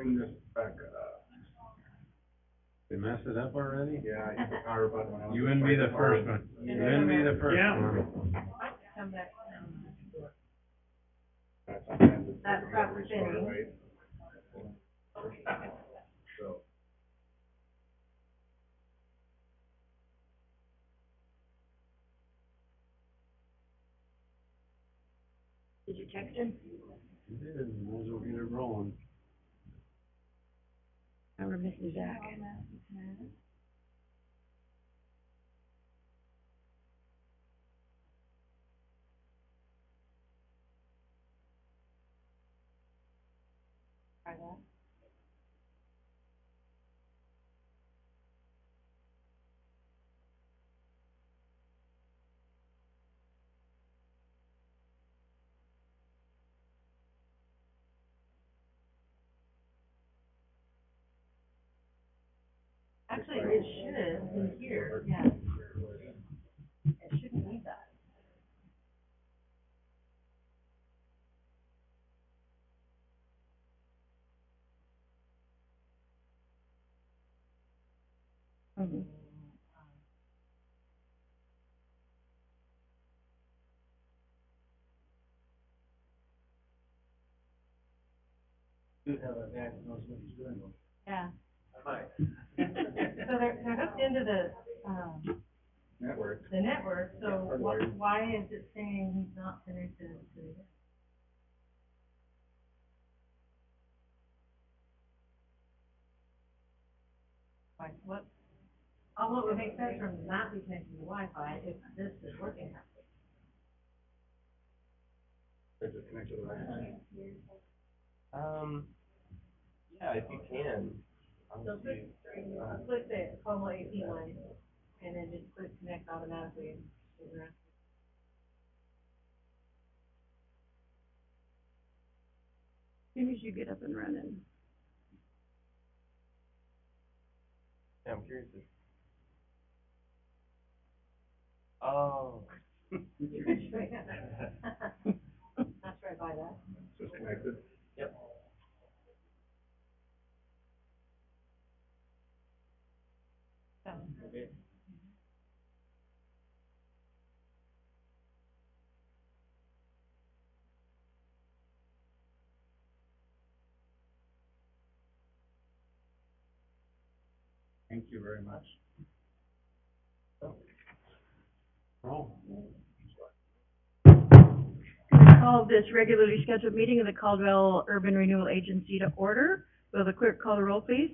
bring this back up. They messed it up already? Yeah, I hit the power button when I was. You and me the first one. You and me the first Yeah. one. Come back. That's probably fitting. right? So. Did you text him? You did, might as well get it rolling. Now we're missing Zach. Try that. Actually, it should in here, yeah. It shouldn't need that. Mm-hmm. You have a guy that knows what he's doing. Yeah. I might. So they're hooked into Network. the network, so Yeah, why is it saying he's not connected to the? Like, what? Although it would make sense for him to not be connected to Wi-Fi if this is working. Is it connected to the Wi-Fi? Yeah, if you can. So click the Como AP line, and then just click connect automatically. As soon as you get up and running. Yeah, I'm curious if. Oh. That's right by that. Just connected? Yep. Okay. Thank you very much. Roll. Call this regularly scheduled meeting of the Caldwell Urban Renewal Agency to order. Will the clerk call the roll, please?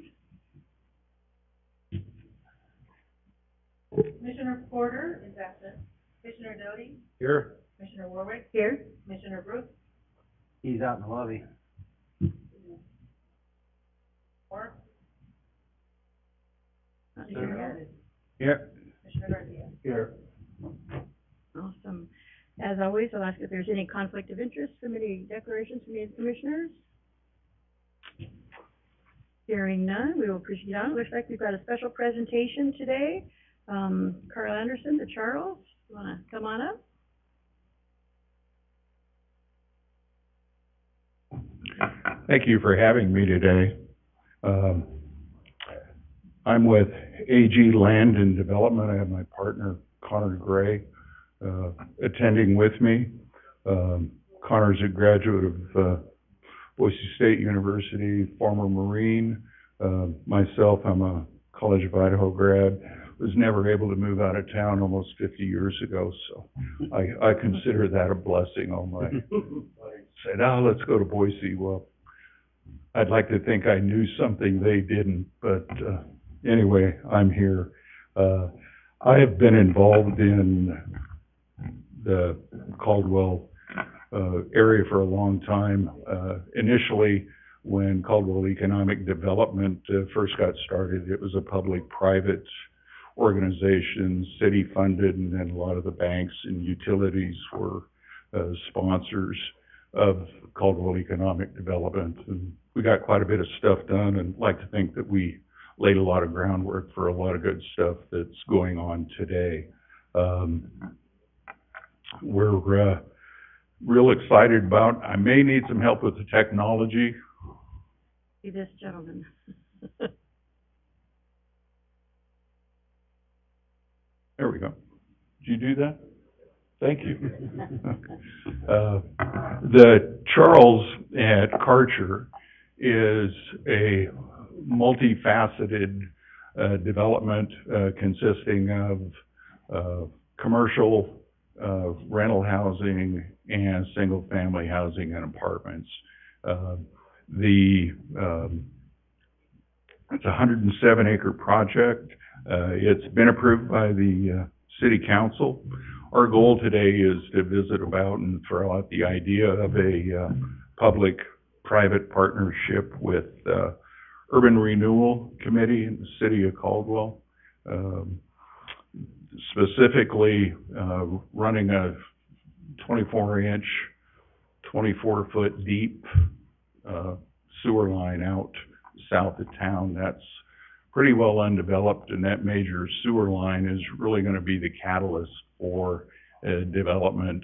Commissioner Porter is absent. Commissioner Doty? Here. Commissioner Warwick? Here. Commissioner Brooks? He's out in the lobby. Moore? Here. Commissioner Garcia? Here. Awesome. As always, I'll ask if there's any conflict of interest from any declarations from any of the commissioners. Hearing none, we will proceed on. It looks like we've got a special presentation today. Carl Anderson to Charles, you want to come on up? Thank you for having me today. I'm with AG Land and Development. I have my partner, Connor Gray, attending with me. Connor's a graduate of Boise State University, former Marine. Myself, I'm a College of Idaho grad. Was never able to move out of town almost 50 years ago, so I consider that a blessing. All my buddies said, "Oh, let's go to Boise." Well, I'd like to think I knew something they didn't, but anyway, I'm here. I have been involved in the Caldwell area for a long time. Initially, when Caldwell Economic Development first got started, it was a public-private organization, city-funded, and then a lot of the banks and utilities were sponsors of Caldwell Economic Development. And we got quite a bit of stuff done, and like to think that we laid a lot of groundwork for a lot of good stuff that's going on today. We're real excited about, I may need some help with the technology. See this gentleman. There we go. Did you do that? Thank you. The Charles at Karcher is a multifaceted development consisting of commercial, rental housing, and single-family housing and apartments. It's a 107-acre project. It's been approved by the city council. Our goal today is to visit about and throw out the idea of a public-private partnership with Urban Renewal Committee in the city of Caldwell. Specifically, running a 24-inch, 24-foot deep sewer line out south of town. That's pretty well undeveloped, and that major sewer line is really going to be the catalyst for development,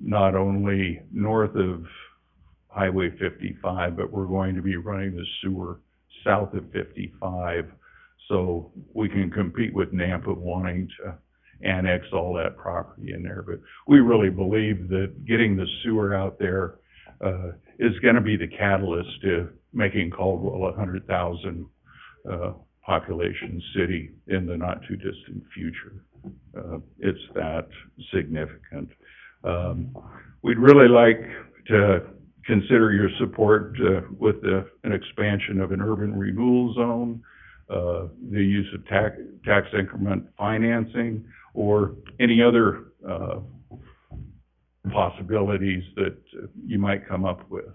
not only north of Highway 55, but we're going to be running the sewer south of 55, so we can compete with Nampa wanting to annex all that property in there. But we really believe that getting the sewer out there is going to be the catalyst to making Caldwell a 100,000 population city in the not too distant future. It's that significant. We'd really like to consider your support with an expansion of an urban renewal zone, the use of tax increment financing, or any other possibilities that you might come up with.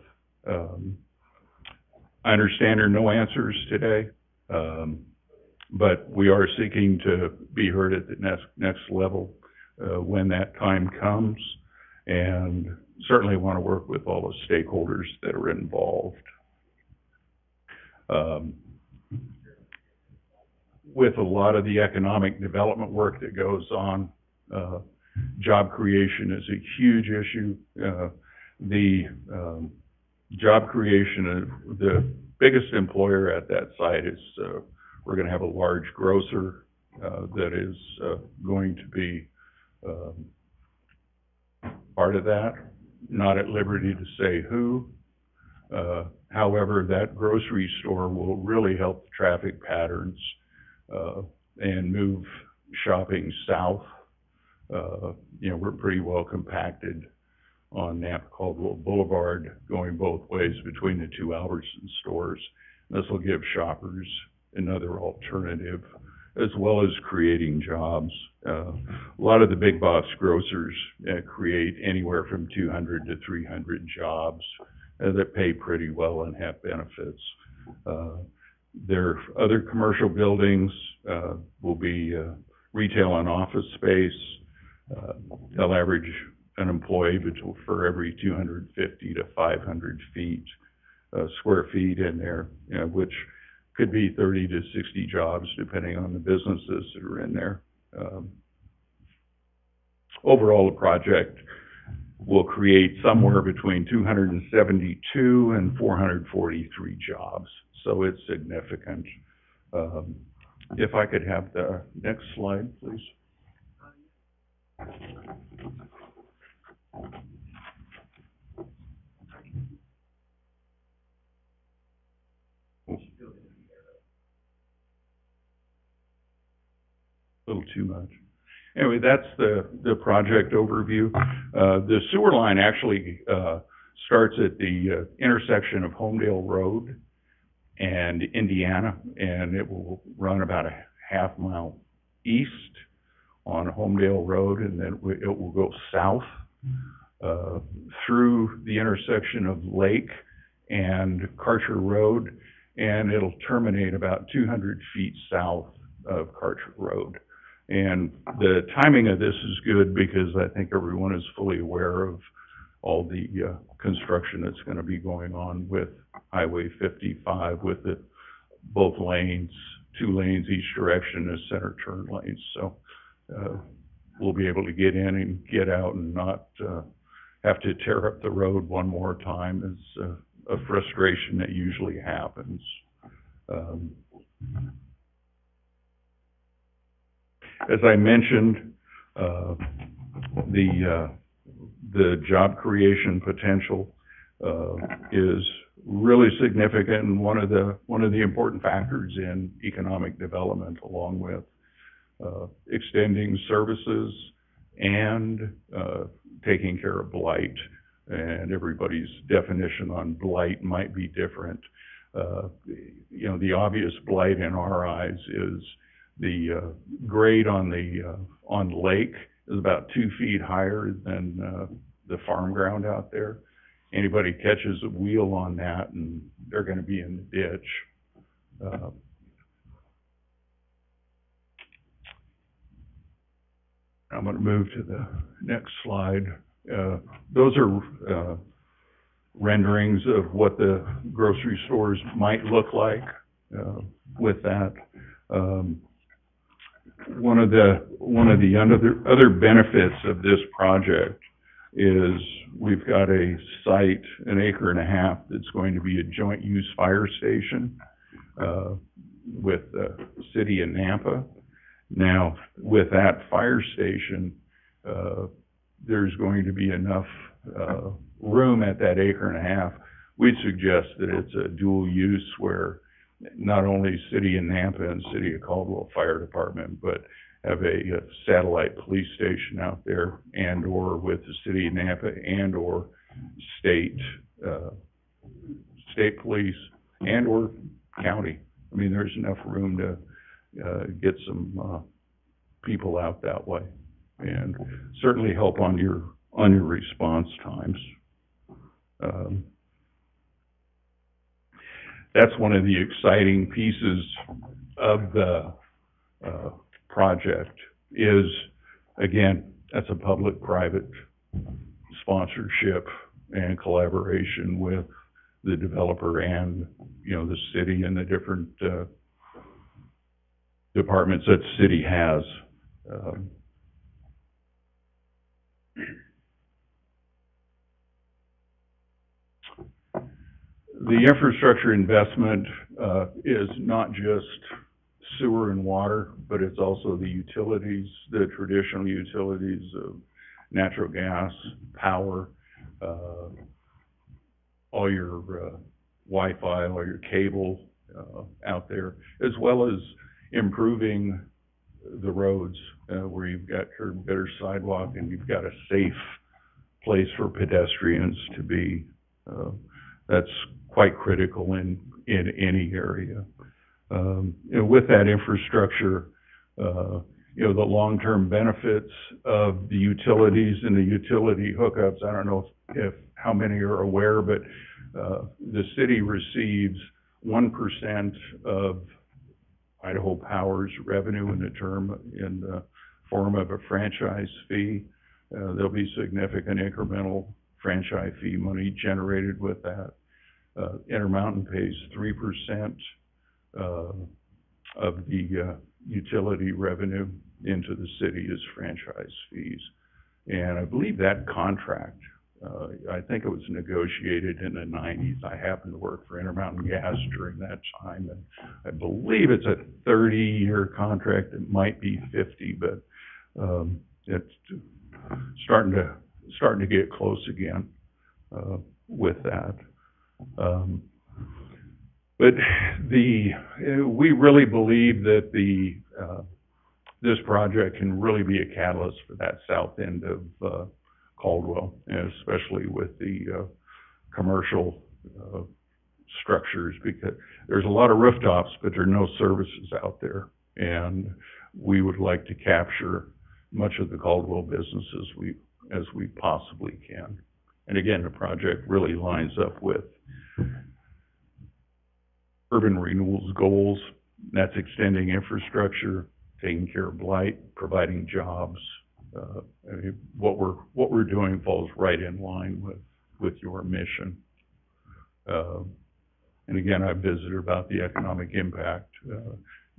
I understand there are no answers today, but we are seeking to be heard at the next level when that time comes, and certainly want to work with all the stakeholders that are involved. With a lot of the economic development work that goes on, job creation is a huge issue. The job creation, the biggest employer at that site is, we're going to have a large grocer that is going to be part of that. Not at liberty to say who. However, that grocery store will really help the traffic patterns and move shopping south. We're pretty well compacted on Nampa Caldwell Boulevard, going both ways between the two Albertson stores. This will give shoppers another alternative, as well as creating jobs. A lot of the big box grocers create anywhere from 200 to 300 jobs that pay pretty well and have benefits. Their other commercial buildings will be retail and office space. They'll average an employee for every 250 to 500 square feet in there, which could be 30 to 60 jobs depending on the businesses that are in there. Overall, the project will create somewhere between 272 and 443 jobs, so it's significant. If I could have the next slide, please. A little too much. Anyway, that's the project overview. The sewer line actually starts at the intersection of Homedale Road and Indiana, and it will run about a half mile east on Homedale Road, and then it will go south through the intersection of Lake and Karcher Road, and it'll terminate about 200 feet south of Karcher Road. And the timing of this is good because I think everyone is fully aware of all the construction that's going to be going on with Highway 55, with both lanes, 2 lanes each direction as center turn lanes. So we'll be able to get in and get out and not have to tear up the road one more time as a frustration that usually happens. As I mentioned, the job creation potential is really significant and one of the important factors in economic development, along with extending services and taking care of blight. And everybody's definition on blight might be different. You know, the obvious blight in our eyes is the grade on the lake is about 2 feet higher than the farm ground out there. Anybody catches a wheel on that and they're going to be in the ditch. I'm going to move to the next slide. Those are renderings of what the grocery stores might look like with that. One of the other benefits of this project is we've got a site, 1.5 acres, that's going to be a joint use fire station with the city of Nampa. Now, with that fire station, there's going to be enough room at that 1.5 acres. We'd suggest that it's a dual use where not only City of Nampa and City of Caldwell Fire Department, but have a satellite police station out there, and or with the City of Nampa and or state police and or county. I mean, there's enough room to get some people out that way, and certainly help on your response times. That's one of the exciting pieces of the project is, again, that's a public-private sponsorship and collaboration with the developer and, you know, the city and the different departments that the city has. The infrastructure investment is not just sewer and water, but it's also the utilities, the traditional utilities of natural gas, power, all your Wi-Fi, all your cable out there, as well as improving the roads where you've got curb, gutter, sidewalk, and you've got a safe place for pedestrians to be. That's quite critical in any area. You know, with that infrastructure, you know, the long-term benefits of the utilities and the utility hookups. I don't know if how many are aware, but the city receives 1% of Idaho Power's revenue in the form of a franchise fee. There'll be significant incremental franchise fee money generated with that. Intermountain pays 3% of the utility revenue into the city as franchise fees. And I believe that contract, I think it was negotiated in the 90s. I happened to work for Intermountain Gas during that time, and I believe it's a 30-year contract. It might be 50, but it's starting to get close again with that. But we really believe that this project can really be a catalyst for that south end of Caldwell, and especially with the commercial structures, because there's a lot of rooftops, but there are no services out there, and we would like to capture much of the Caldwell business as we possibly can. And again, the project really lines up with urban renewal's goals. That's extending infrastructure, taking care of blight, providing jobs. I mean, what we're doing falls right in line with your mission. And again, I visited about the economic impact.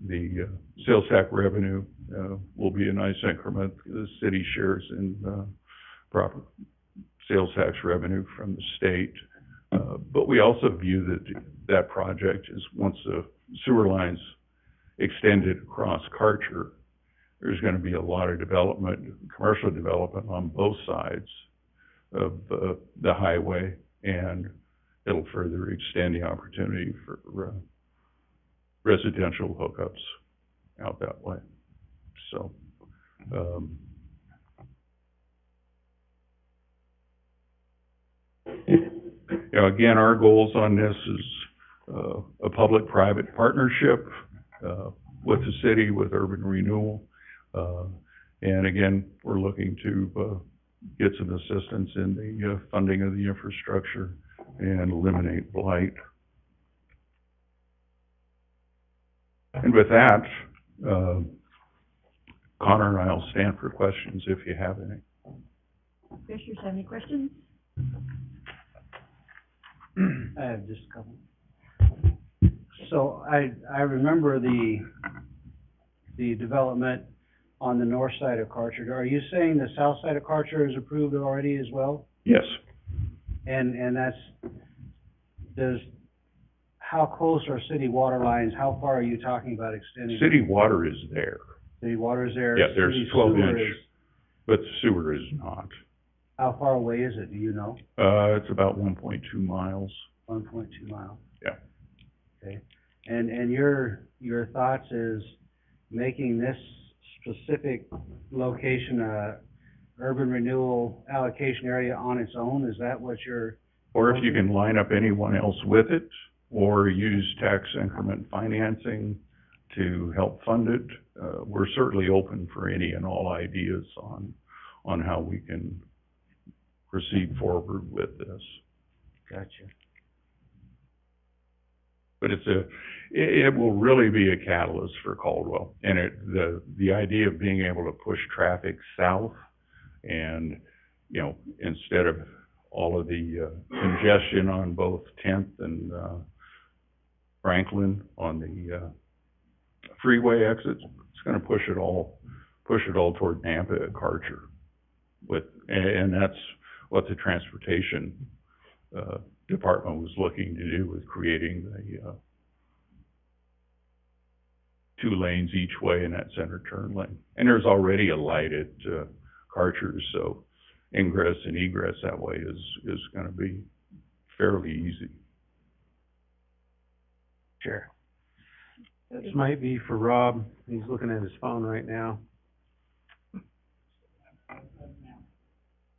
The sales tax revenue will be a nice increment. The city shares in proper sales tax revenue from the state. But we also view that project is once the sewer lines extended across Karcher, there's gonna be a lot of development, commercial development on both sides of the highway, and it'll further extend the opportunity for residential hookups out that way. So, you know, again, our goals on this is a public-private partnership with the city, with urban renewal. And again, we're looking to get some assistance in the funding of the infrastructure and eliminate blight. And with that, Connor and I'll stand for questions if you have any. Commissioners have any questions? I have just a couple. So I remember the development on the north side of Karcher. Are you saying the south side of Karcher is approved already as well? Yes. And how close are city water lines? How far are you talking about extending? City water is there. City water is there? Yeah, there's City 12 sewer inch, is- but the sewer is not. How far away is it? Do you know? It's about 1.2 miles. 1.2 miles. Yeah. Okay. And your thoughts is making this specific location a urban renewal allocation area on its own? Is that what you're? Or if you can line up anyone else with it, or use tax increment financing to help fund it, we're certainly open for any and all ideas on how we can proceed forward with this. Gotcha. But it will really be a catalyst for Caldwell. And the idea of being able to push traffic south and, you know, instead of all of the congestion on both 10th and Franklin on the freeway exits, it's gonna push it all toward Nampa at Karcher. And that's what the transportation department was looking to do, with creating the 2 lanes each way in that center turn lane. And there's already a light at Karcher, so ingress and egress that way is gonna be fairly easy. Sure. This might be for Rob. He's looking at his phone right now.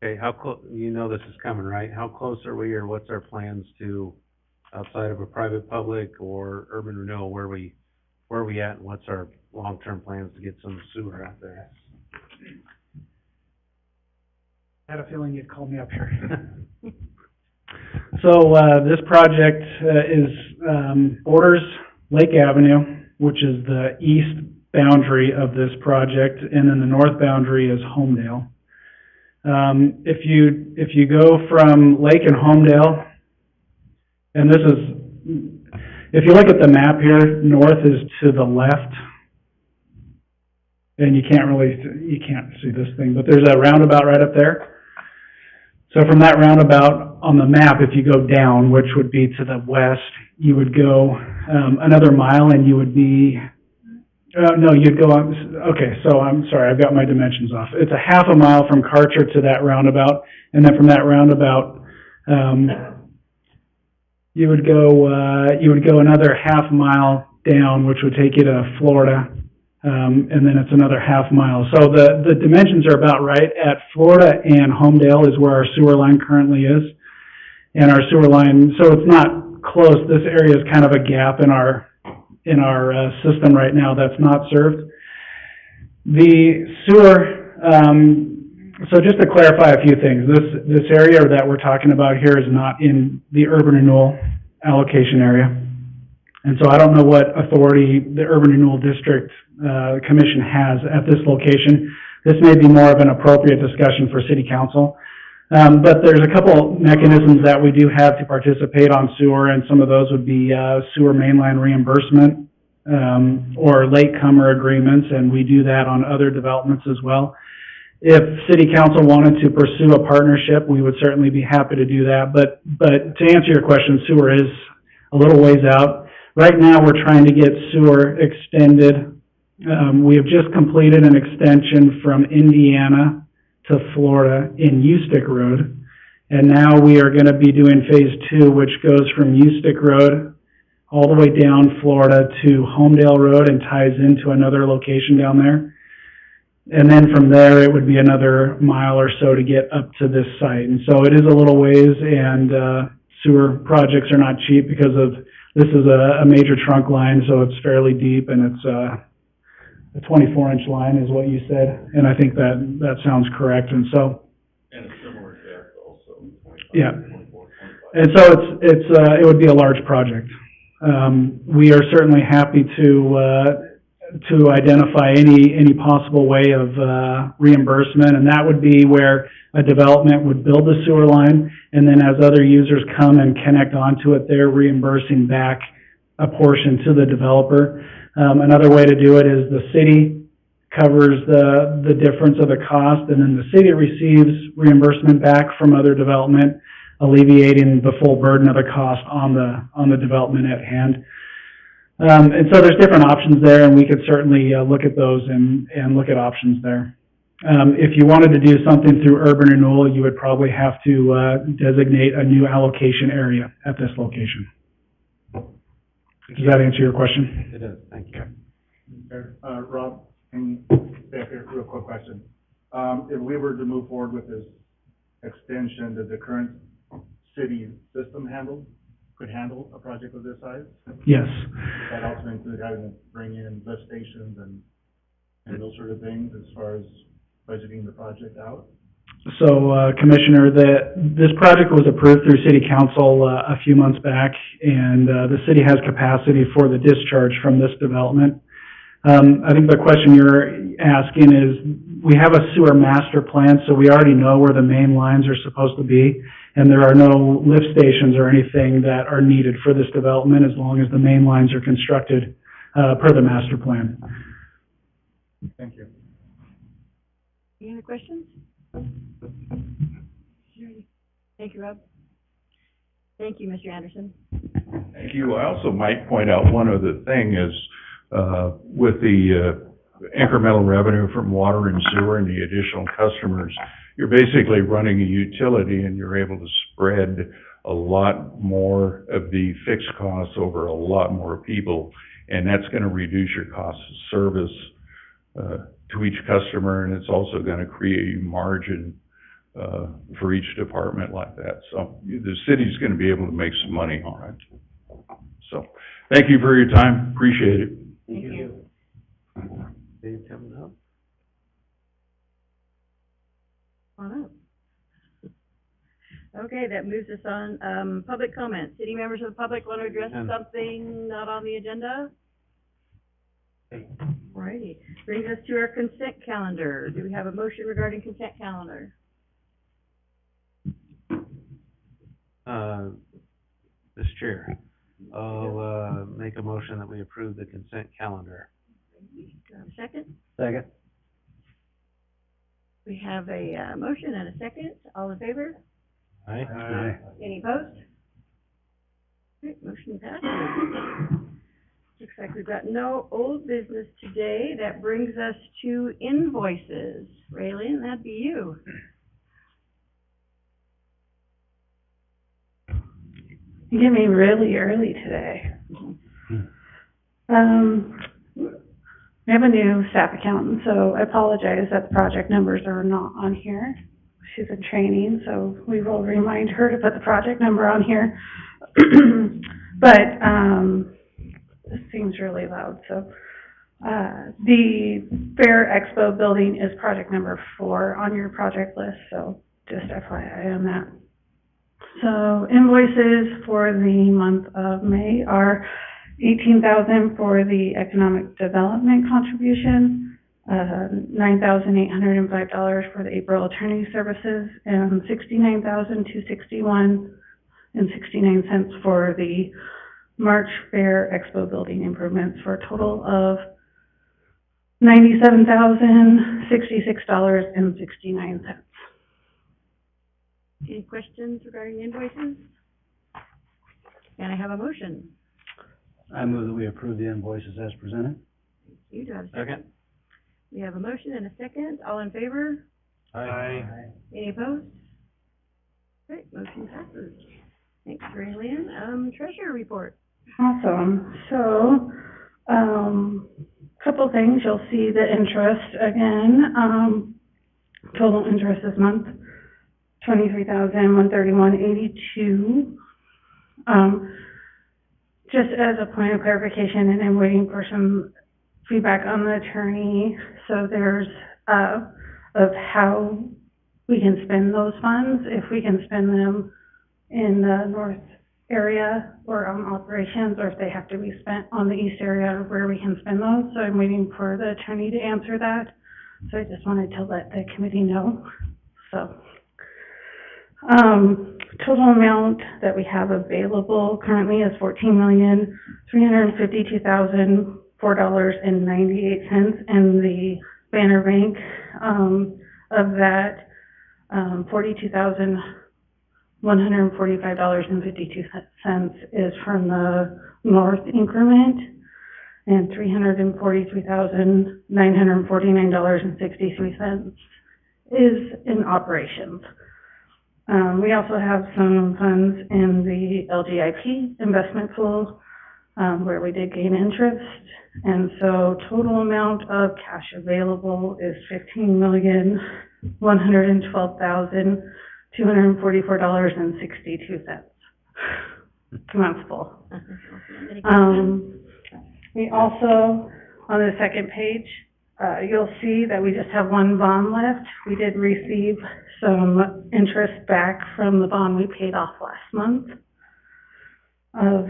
Okay, how close, you know this is coming, right? How close are we, or what's our plans to, outside of a private public or urban renewal, where are we at, and what's our long-term plans to get some sewer out there? I had a feeling you'd call me up here. So, this project, borders Lake Avenue, which is the east boundary of this project, and then the north boundary is Homedale. If you go from Lake and Homedale, and this is, if you look at the map here, north is to the left, and you can't see this thing, but there's a roundabout right up there. So from that roundabout on the map, if you go down, which would be to the west, you would go another mile and you would be, no, you'd go on, okay, so I'm sorry, I've got my dimensions off. It's a half a mile from Karcher to that roundabout, and then from that roundabout, you would go another half mile down, which would take you to Florida, and then it's another half mile. So the dimensions are about right. At Florida and Homedale is where our sewer line currently is. And our sewer line, so it's not close. This area is kind of a gap in our system right now that's not served. The sewer, so just to clarify a few things, this area that we're talking about here is not in the urban renewal allocation area. And so I don't know what authority the Urban Renewal District Commission has at this location. This may be more of an appropriate discussion for City Council. But there's a couple mechanisms that we do have to participate on sewer, and some of those would be sewer mainline reimbursement or latecomer agreements, and we do that on other developments as well. If city council wanted to pursue a partnership, we would certainly be happy to do that. But to answer your question, sewer is a little ways out. Right now, we're trying to get sewer extended. We have just completed an extension from Indiana to Florida in Ustick Road. And now we are gonna be doing phase 2, which goes from Ustick Road all the way down Florida to Homedale Road and ties into another location down there. And then from there, it would be another mile or so to get up to this site. And so it is a little ways, and sewer projects are not cheap because this is a major trunk line, so it's fairly deep, and it's a 24-inch line is what you said, and I think that sounds correct. And so, And a similar depth also, 25, yeah. 24, 25. And so it would be a large project. We are certainly happy to identify any possible way of reimbursement, and that would be where a development would build the sewer line, and then as other users come and connect onto it, they're reimbursing back a portion to the developer. Another way to do it is the city covers the difference of the cost, and then the city receives reimbursement back from other development, alleviating the full burden of the cost on the development at hand. And so there's different options there, and we could certainly look at those and look at options there. If you wanted to do something through urban renewal, you would probably have to designate a new allocation area at this location. Does that answer your question? It does, thank you. Okay. Rob, can you stay up here, real quick question. If we were to move forward with this extension, does the current city system could handle a project of this size? Yes. Does that also include having to bring in lift stations and those sort of things as far as budgeting the project out? So, Commissioner, this project was approved through City Council a few months back, and the city has capacity for the discharge from this development. I think the question you're asking is, we have a sewer master plan, so we already know where the main lines are supposed to be, and there are no lift stations or anything that are needed for this development as long as the main lines are constructed per the master plan. Thank you. Any other questions? Thank you, Rob. Thank you, Mr. Anderson. Thank you. I also might point out one other thing is, with the incremental revenue from water and sewer and the additional customers, you're basically running a utility and you're able to spread a lot more of the fixed costs over a lot more people, and that's going to reduce your cost of service to each customer, and it's also going to create a margin for each department like that. So the city's going to be able to make some money on it. So thank you for your time. Appreciate it. Thank you. Dave coming up? Come on up. Okay, that moves us on, public comment. City members of the public want to address something not on the agenda? Alrighty, brings us to our consent calendar. Do we have a motion regarding consent calendar? Mr. Chair, I'll, make a motion that we approve the consent calendar. Do you have a second? Second. We have a, motion and a second. All in favor? Aye? Aye. Any opposed? Okay, motion passes. Looks like we've got no old business today. That brings us to invoices. Raylene, that'd be you. You get me really early today. We have a new staff accountant, so I apologize that the project numbers are not on here. She's in training, so we will remind her to put the project number on here. But, this seems really loud, so, the Fair Expo building is project number 4 on your project list, so just FYI on that. So invoices for the month of May are $18,000 for the economic development contribution, $9,805 for the April attorney services, and $69,261.69 for the March Fair Expo building improvements, for a total of $97,066.69. Any questions regarding invoices? Can I have a motion? I move that we approve the invoices as presented. You do have a second? Second? We have a motion and a second. All in favor? Aye. Any opposed? Great, motion passes. Thanks, Mary Lynn. Treasurer report. Awesome. So, couple things. You'll see the interest again. Total interest this month, $23,131.82. Just as a point of clarification, and I'm waiting for some feedback on the attorney. So there's, of how we can spend those funds, if we can spend them in the north area or on operations, or if they have to be spent on the east area, where we can spend those. So I'm waiting for the attorney to answer that. So I just wanted to let the committee know. So, total amount that we have available currently is $14,352,004.98, and the Banner Bank, of that, $42,145.52 is from the north increment, and $343,949.63 is in operations. We also have some funds in the LGIP investment pool, where we did gain interest. And so total amount of cash available is $15,112,244.62. Come on, full. Any questions? We also, on the second page, you'll see that we just have one bond left. We did receive some interest back from the bond we paid off last month of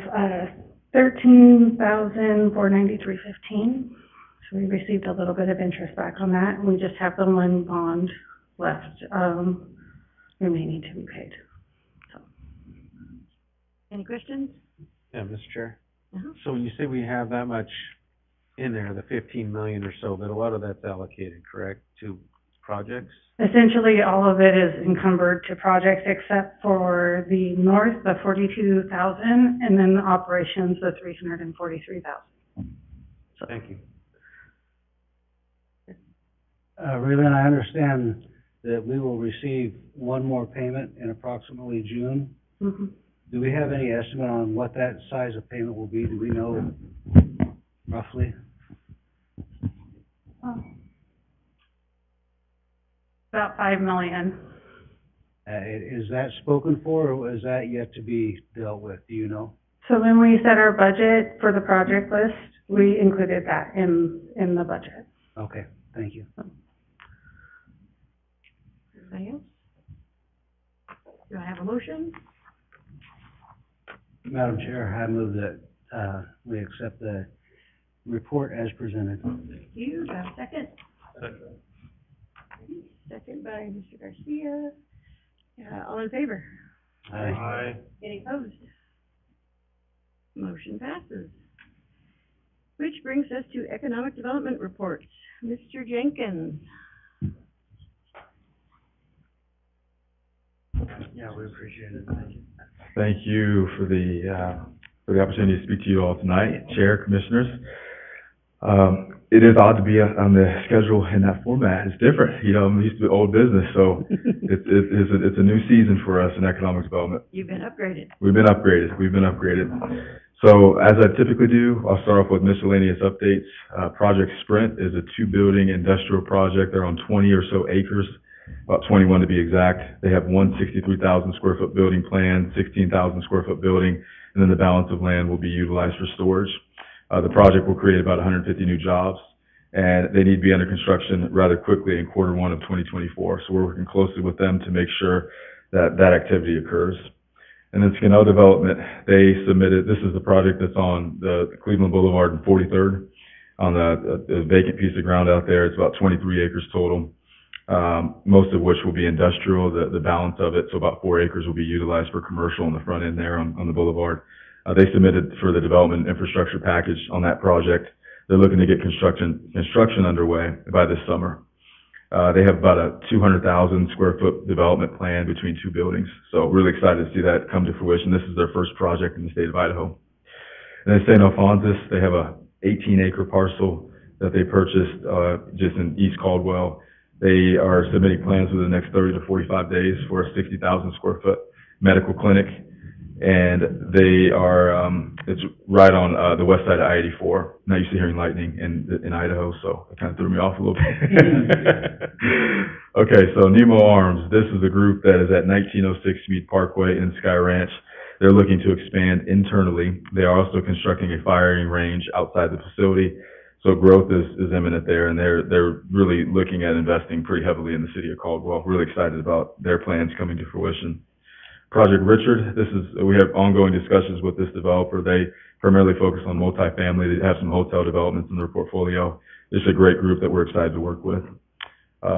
$13,493.15. So we received a little bit of interest back on that, and we just have the one bond left remaining to be paid. So. Any questions? Yeah, Mr. Chair. Uh-huh. So when you say we have that much in there, the 15 million or so, but a lot of that's allocated, correct, to projects? Essentially, all of it is encumbered to projects except for the north, the 42,000, and then the operations, the 343,000. Thank you. Raylan, I understand that we will receive one more payment in approximately June. Mm-hmm. Do we have any estimate on what that size of payment will be? Do we know roughly? About $5 million. Is that spoken for, or is that yet to be dealt with? Do you know? So when we set our budget for the project list, we included that in the budget. Okay, thank you. Anybody else? Do I have a motion? Madam Chair, I move that, we accept the report as presented. Thank you. Do I have a second? Second by Mr. Garcia. All in favor? Aye. Any opposed? Motion passes. Which brings us to economic development reports. Mr. Jenkins. Yeah, we appreciate it. Thank you. Thank you for the opportunity to speak to you all tonight, Chair, Commissioners. It is odd to be on the schedule in that format. It's different. You know, I'm used to old business, so it's a new season for us in economic development. You've been upgraded. We've been upgraded. So as I typically do, I'll start off with miscellaneous updates. Project Sprint is a 2-building industrial project. They're on 20 or so acres, about 21 to be exact. They have one 63,000 square foot building plan, 16,000 square foot building, and then the balance of land will be utilized for storage. The project will create about 150 new jobs, and they need to be under construction rather quickly in Q1 of 2024. So we're working closely with them to make sure that that activity occurs. And then Skinnell Development, they submitted, this is the project that's on the Cleveland Boulevard and 43rd, on the vacant piece of ground out there. It's about 23 acres total, most of which will be industrial, the balance of it, so about 4 acres will be utilized for commercial on the front end there on the boulevard. They submitted for the development infrastructure package on that project. they're looking to get construction underway by this summer. They have about a 200,000 square foot development plan between two buildings. So really excited to see that come to fruition. This is their first project in the state of Idaho. And then St. Alphonsus, they have a 18-acre parcel that they purchased, just in East Caldwell. They are submitting plans within the next 30 to 45 days for a 60,000 square foot medical clinic. And they are, it's right on, the west side of I-84. Not used to hearing lightning in Idaho, so it kind of threw me off a little bit. Okay, so Nemo Arms, this is a group that is at 1906 Meade Parkway in Sky Ranch. They're looking to expand internally. They are also constructing a firing range outside the facility. So growth is imminent there, and they're really looking at investing pretty heavily in the city of Caldwell. Really excited about their plans coming to fruition. Project Richard, we have ongoing discussions with this developer. They primarily focus on multifamily. They have some hotel developments in their portfolio. It's a great group that we're excited to work with.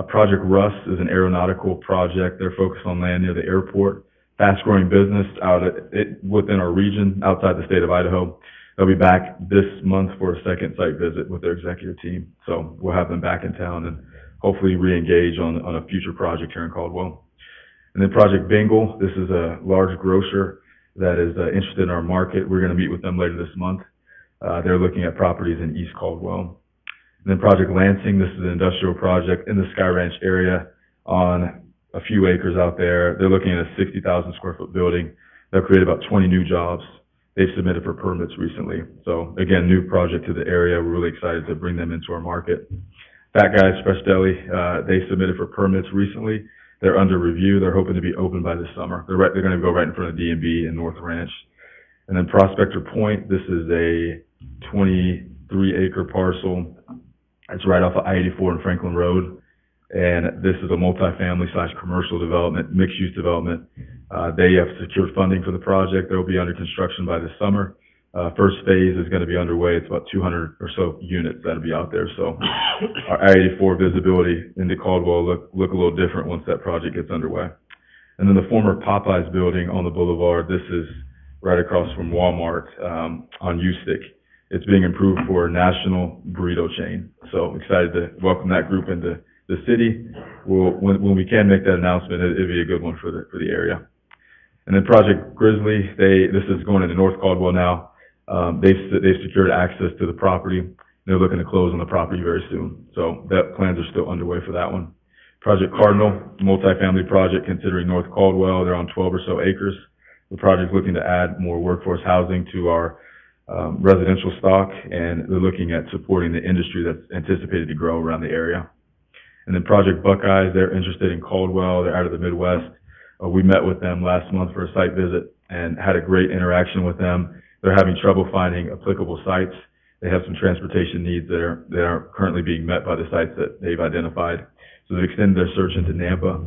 Project Rust is an aeronautical project. They're focused on land near the airport. Fast-growing business within our region, outside the state of Idaho. They'll be back this month for a second site visit with their executive team. So we'll have them back in town and hopefully re-engage on a future project here in Caldwell. And then Project Bingle, this is a large grocer that is interested in our market. We're going to meet with them later this month. They're looking at properties in East Caldwell. And then Project Lansing, this is an industrial project in the Sky Ranch area on a few acres out there. They're looking at a 60,000 square foot building. They'll create about 20 new jobs. They've submitted for permits recently. So again, new project to the area. We're really excited to bring them into our market. Fat Guys Fresh Deli, they submitted for permits recently. They're under review. They're hoping to be open by this summer. They're going to go right in front of D&B in North Ranch. And then Prospector Point, this is a 23-acre parcel. It's right off of I-84 and Franklin Road. And this is a multifamily/commercial development, mixed-use development. They have secured funding for the project. They'll be under construction by this summer. First phase is going to be underway. It's about 200 or so units that'll be out there. So our I-84 visibility into Caldwell look a little different once that project gets underway. And then the former Popeyes building on the boulevard, this is right across from Walmart on Ustick. It's being improved for a national burrito chain. So excited to welcome that group into the city. When we can make that announcement, it'd be a good one for the area. And then Project Grizzly, this is going into North Caldwell now. They've secured access to the property. They're looking to close on the property very soon. So that plans are still underway for that one. Project Cardinal, multifamily project considering North Caldwell. They're on 12 or so acres. The project's looking to add more workforce housing to our residential stock, and they're looking at supporting the industry that's anticipated to grow around the area. And then Project Buckeyes, they're interested in Caldwell. They're out of the Midwest. We met with them last month for a site visit and had a great interaction with them. They're having trouble finding applicable sites. They have some transportation needs that are currently being met by the sites that they've identified. So they've extended their search into Nampa.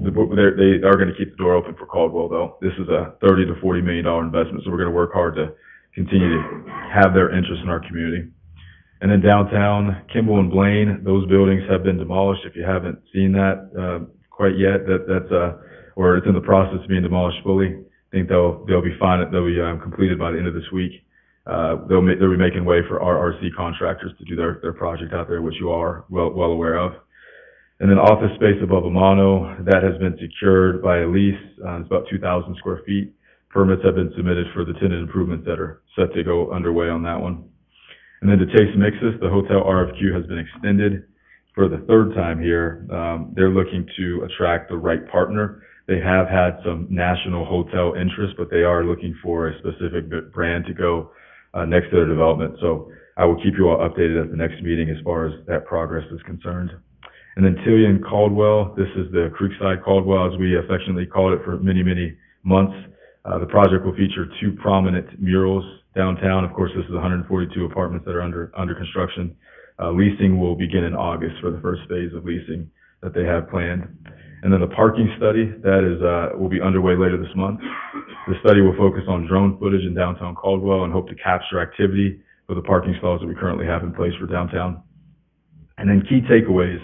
They are going to keep the door open for Caldwell, though. This is a $30 to $40 million investment, so we're going to work hard to continue to have their interest in our community. And then downtown, Kimball and Blaine, those buildings have been demolished. If you haven't seen that quite yet, or it's in the process of being demolished fully. I think they'll be fine. They'll be completed by the end of this week. They'll be making way for RRC contractors to do their project out there, which you are well aware of. And then office space above Amano, that has been secured by a lease. It's about 2,000 square feet. Permits have been submitted for the tenant improvements that are set to go underway on that one. And then to Taste Mixes, the hotel RFQ has been extended for the third time here. They're looking to attract the right partner. They have had some national hotel interest, but they are looking for a specific brand to go next to their development. So I will keep you all updated at the next meeting as far as that progress is concerned. And then Tillian Caldwell, this is the Creekside Caldwell, as we affectionately called it for many, many months. The project will feature 2 prominent murals downtown. Of course, this is 142 apartments that are under construction. Leasing will begin in August for the first phase of leasing that they have planned. And then the parking study, that is, will be underway later this month. The study will focus on drone footage in downtown Caldwell and hope to capture activity for the parking stalls that we currently have in place for downtown. And then key takeaways.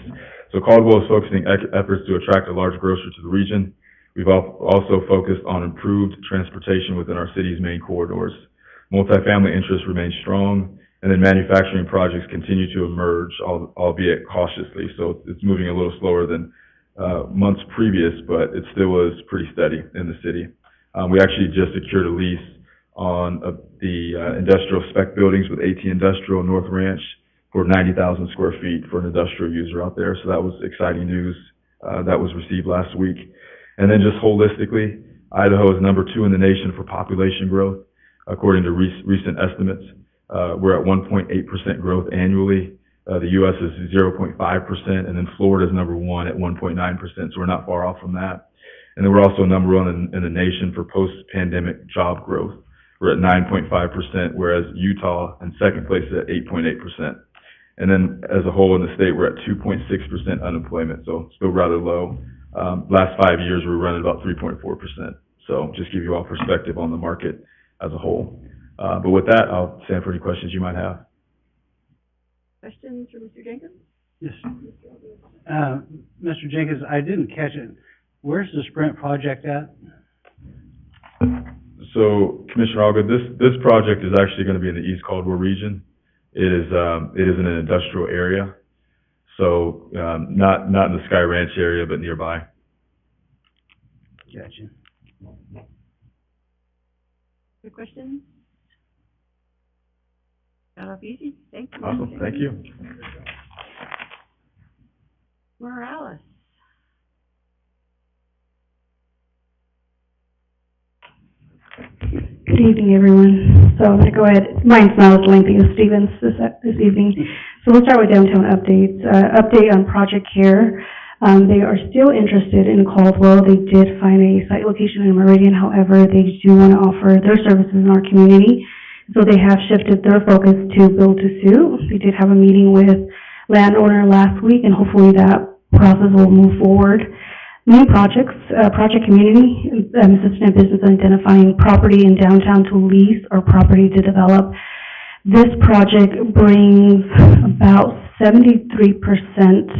So Caldwell is focusing efforts to attract a large grocer to the region. We've also focused on improved transportation within our city's main corridors. Multifamily interest remains strong, And then manufacturing projects continue to emerge, albeit cautiously. So it's moving a little slower than months previous, but it still is pretty steady in the city. We actually just secured a lease on the industrial spec buildings with AT Industrial North Ranch for 90,000 square feet for an industrial user out there. So that was exciting news that was received last week. And then just holistically, Idaho is number 2 in the nation for population growth, according to recent estimates. We're at 1.8% growth annually. The U.S. is 0.5%, and then Florida is number 1 at 1.9%, so we're not far off from that. And then we're also number 1 in the nation for post-pandemic job growth. We're at 9.5%, whereas Utah in second place is at 8.8%. And then as a whole in the state, we're at 2.6% unemployment, so still rather low. Last 5 years, we're running about 3.4%. So just give you all perspective on the market as a whole. But with that, I'll stand for any questions you might have. Questions for Mr. Jenkins? Yes. Mr. Jenkins, I didn't catch it. Where's the Sprint project at? So, Commissioner Allgood, this project is actually going to be in the East Caldwell region. It is in an industrial area, so not in the Sky Ranch area, but nearby. Gotcha. Good question. Got off easy. Thank you. Awesome, thank you. Morales. Good evening, everyone. So I'm going to go ahead. Mine's not as lengthy as Stephen's this evening. So we'll start with downtown updates. Update on Project Care. They are still interested in Caldwell. They did find a site location in Meridian. However, they do want to offer their services in our community. So they have shifted their focus to build to suit. They did have a meeting with landowner last week, and hopefully that process will move forward. New projects, Project Community, assisting a business identifying property in downtown to lease or property to develop. This project brings about 73%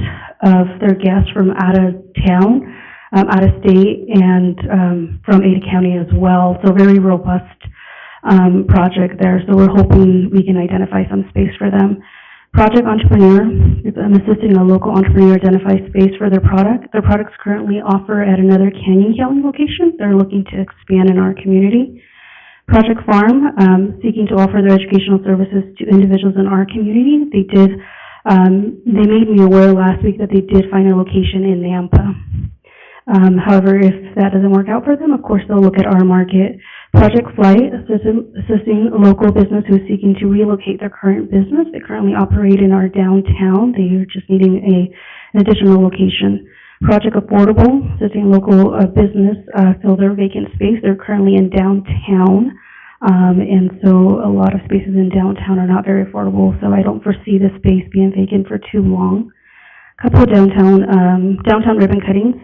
of their guests from out of town, out of state, and from Ada County as well. So very robust project there. So we're hoping we can identify some space for them. Project Entrepreneur, I'm assisting a local entrepreneur identify space for their product. Their products currently offer at another Canyon County location. They're looking to expand in our community. Project Farm, seeking to offer their educational services to individuals in our community. They made me aware last week that they did find a location in Nampa. However, if that doesn't work out for them, of course, they'll look at our market. Project Flight, assisting a local business who's seeking to relocate their current business. They currently operate in our downtown. They are just needing an additional location. Project Affordable, assisting local business fill their vacant space. They're currently in downtown, and so a lot of spaces in downtown are not very affordable, so I don't foresee this space being vacant for too long. Couple of downtown ribbon cuttings.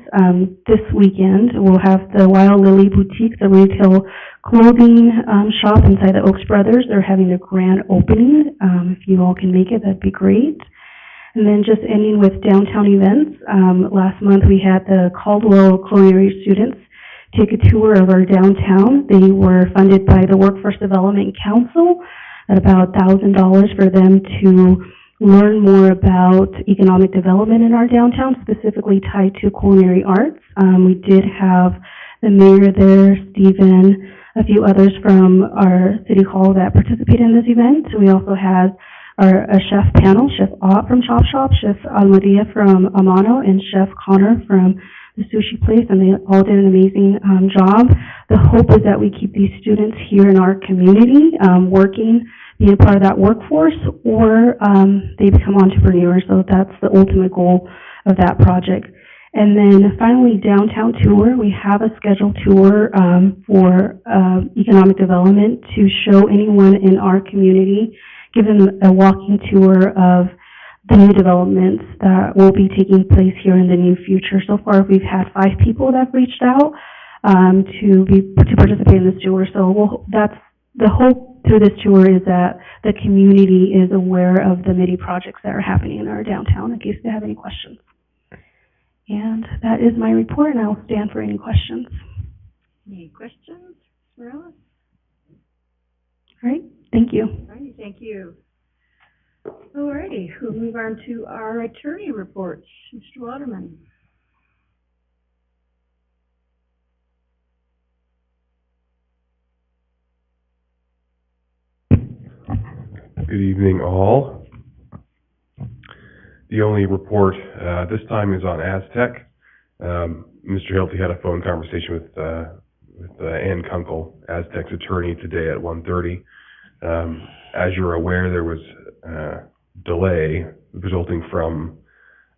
This weekend, we'll have the Wild Lily Boutique, the retail clothing shop inside the Oaks Brothers. They're having their grand opening. If you all can make it, that'd be great. And then just ending with downtown events. Last month, we had the Caldwell Culinary students take a tour of our downtown. They were funded by the Workforce Development Council at about $1,000 for them to learn more about economic development in our downtown, specifically tied to culinary arts. We did have the mayor there, Stephen, a few others from our city hall that participated in this event. We also had a chef panel, Chef Ott from Chop Shop, Chef Almadia from Amano, and Chef Connor from the sushi place, and they all did an amazing job. The hope is that we keep these students here in our community, working, being a part of that workforce, or they become entrepreneurs. So that's the ultimate goal of that project. And then finally, downtown tour. We have a scheduled tour for economic development to show anyone in our community, give them a walking tour of the new developments that will be taking place here in the near future. So far, we've had 5 people that have reached out to participate in this tour. So that's the hope through this tour, is that the community is aware of the many projects that are happening in our downtown, in case they have any questions. And that is my report, and I'll stand for any questions. Any questions, Morales? All right, thank you. All right, thank you. righty, we'll move on to our attorney reports. Mr. Waterman. Good evening, all. The only report this time is on Aztec. Mr. Hilty had a phone conversation with Ann Kunkel, Aztec's attorney, today at 1:30. As you're aware, there was delay resulting from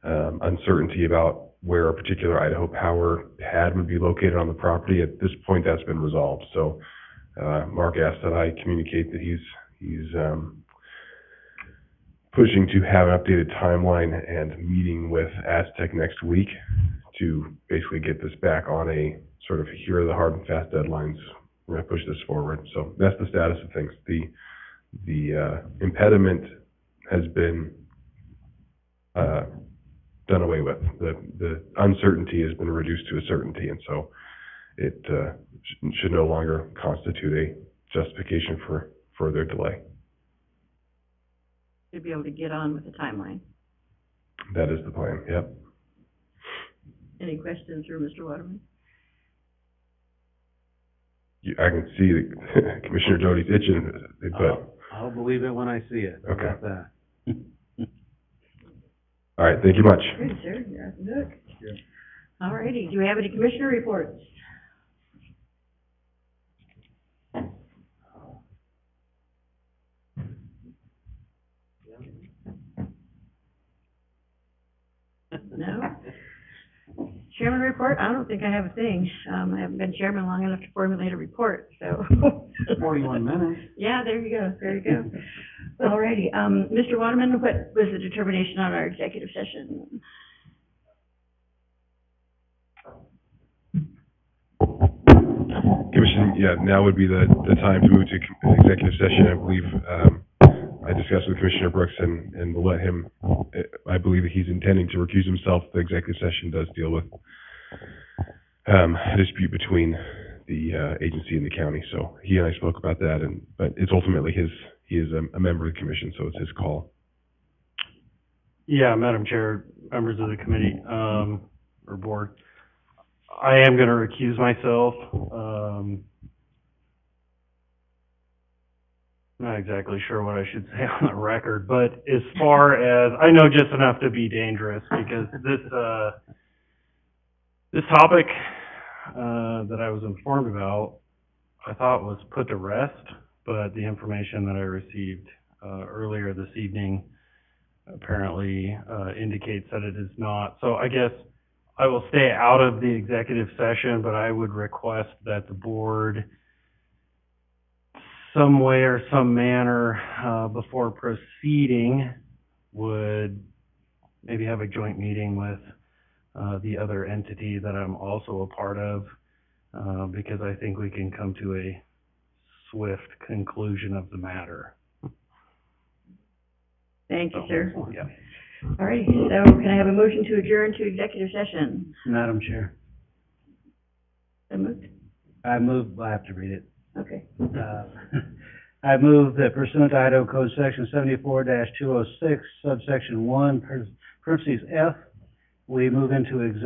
uncertainty about where a particular Idaho Power pad would be located on the property. At this point, that's been resolved. So Mark asked that I communicate that he's pushing to have an updated timeline and meeting with Aztec next week to basically get this back on a sort of, here are the hard and fast deadlines. We're going to push this forward. So that's the status of things. The impediment has been done away with. The uncertainty has been reduced to a certainty, and so it should no longer constitute a justification for further delay. To be able to get on with the timeline. That is the plan, yep. Any questions for Mr. Waterman? I can see that Commissioner Doty's itching, but... I'll believe it when I see it. How Okay. about that? All right, thank you much. Good, sir. You're off the hook. All righty. Do we have any commissioner reports? No? Chairman report? I don't think I have a thing. I haven't been chairman long enough to formulate a report, so. 41 minutes. Yeah, there you go, there you go. All righty. Mr. Waterman, what was the determination on our executive session? Commissioner, yeah, now would be the time to move to executive session. I believe I discussed with Commissioner Brooks and will let him, I believe that he's intending to recuse himself. The executive session does deal with a dispute between the agency and the county. So he and I spoke about that, but it's ultimately he is a member of the commission, so it's his call. Yeah, Madam Chair, members of the committee, or board, I am gonna recuse myself. Not exactly sure what I should say on the record, but as far as, I know just enough to be dangerous, because this topic, that I was informed about, I thought was put to rest, but the information that I received, earlier this evening apparently, indicates that it is not. So I guess I will stay out of the executive session, but I would request that the board, some way or some manner, before proceeding, would maybe have a joint meeting with the other entity that I'm also a part of, because I think we can come to a swift conclusion of the matter. Thank you, sir. Yeah. All righty, so can I have a motion to adjourn to executive session? Madam Chair, So moved? I have to read it. Okay. I move that pursuant to Idaho Code Section 74-206, subsection 1, parentheses F, we move into executive